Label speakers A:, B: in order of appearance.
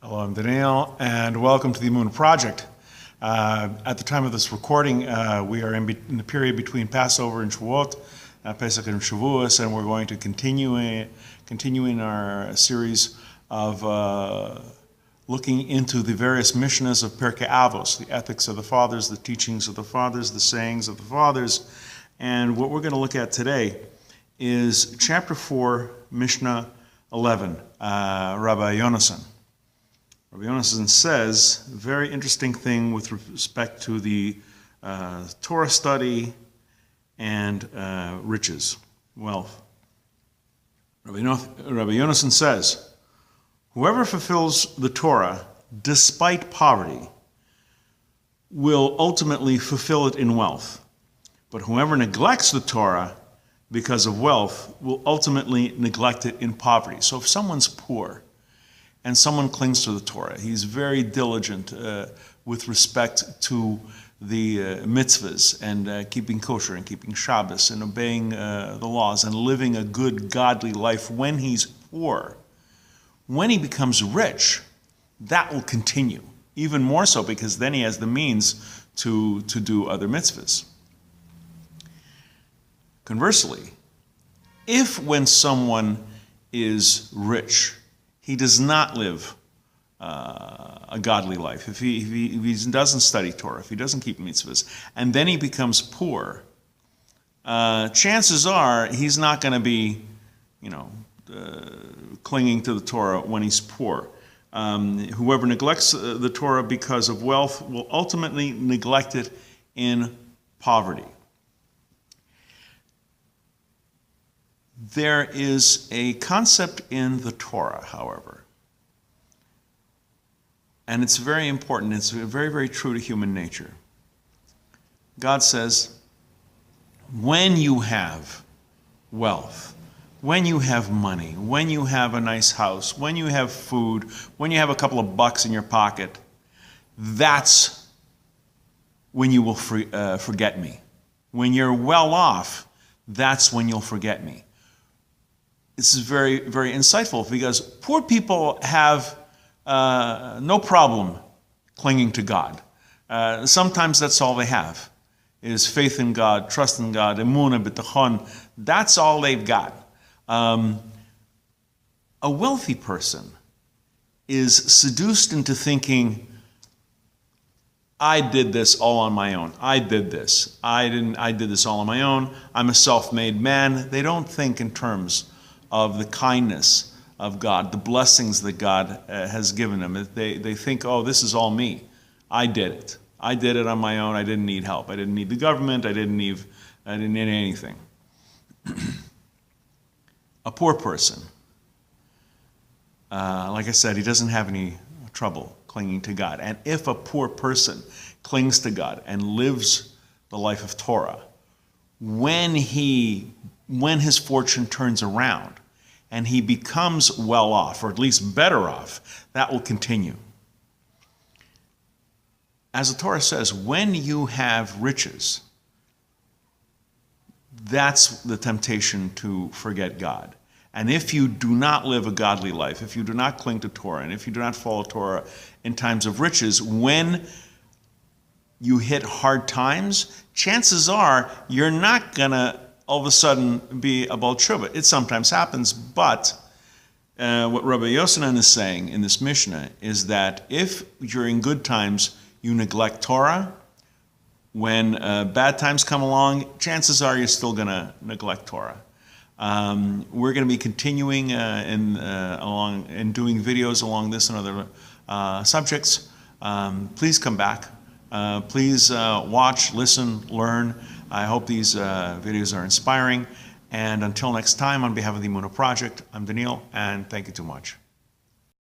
A: Hello, I'm Daniel, and welcome to the Emunah Project. At the time of this recording, we are in the period between Passover and Shavuot, Pesach and Shavuos, and we're going to continue in our series of looking into the various Mishnahs of Pirkei Avos, the ethics of the fathers, the teachings of the fathers, the sayings of the fathers. And what we're going to look at today is chapter 4, Mishnah 11, Rabbi Yonasan. Rabbi Yonasan says a very interesting thing with respect to the Torah study and riches, wealth. Rabbi Yonasan says, whoever fulfills the Torah despite poverty will ultimately fulfill it in wealth. But whoever neglects the Torah because of wealth will ultimately neglect it in poverty. So if someone's poor and someone clings to the Torah, he's very diligent with respect to the mitzvahs and keeping kosher and keeping Shabbos and obeying the laws and living a good, godly life when he's poor. When he becomes rich, that will continue, even more so because then he has the means to do other mitzvahs. Conversely, if when someone is rich, he does not live a godly life, if he doesn't study Torah, if he doesn't keep mitzvahs, and then he becomes poor, chances are he's not going to be, clinging to the Torah when he's poor. Whoever neglects the Torah because of wealth will ultimately neglect it in poverty. There is a concept in the Torah, however, and it's very important. It's very, very true to human nature. God says, when you have wealth, when you have money, when you have a nice house, when you have food, when you have a couple of bucks in your pocket, that's when you will forget me. When you're well off, that's when you'll forget me. This is very, very insightful because poor people have no problem clinging to God. Sometimes that's all they have, is faith in God, trust in God, Emunah, bitachon. That's all they've got. A wealthy person is seduced into thinking, I did this all on my own. I did this. I did this all on my own. I'm a self-made man. They don't think in terms of the kindness of God, the blessings that God has given them. They think, oh, this is all me. I did it. I did it on my own. I didn't need help. I didn't need the government. I didn't need anything. A poor person, like I said, he doesn't have any trouble clinging to God. And if a poor person clings to God and lives the life of Torah, when his fortune turns around and he becomes well off, or at least better off, that will continue. As the Torah says, when you have riches, that's the temptation to forget God. And if you do not live a godly life, if you do not cling to Torah, and if you do not follow Torah in times of riches, when you hit hard times, chances are you're not going to all of a sudden be a Baalei Tshuva. It sometimes happens, but what Rabbi Yonasan is saying in this Mishnah is that if during good times you neglect Torah, when bad times come along, chances are you're still going to neglect Torah. We're going to be continuing in doing videos along this and other subjects. Please come back. Please watch, listen, learn. I hope these videos are inspiring. And until next time, on behalf of the Emunah Project, I'm Daniel, and thank you too much.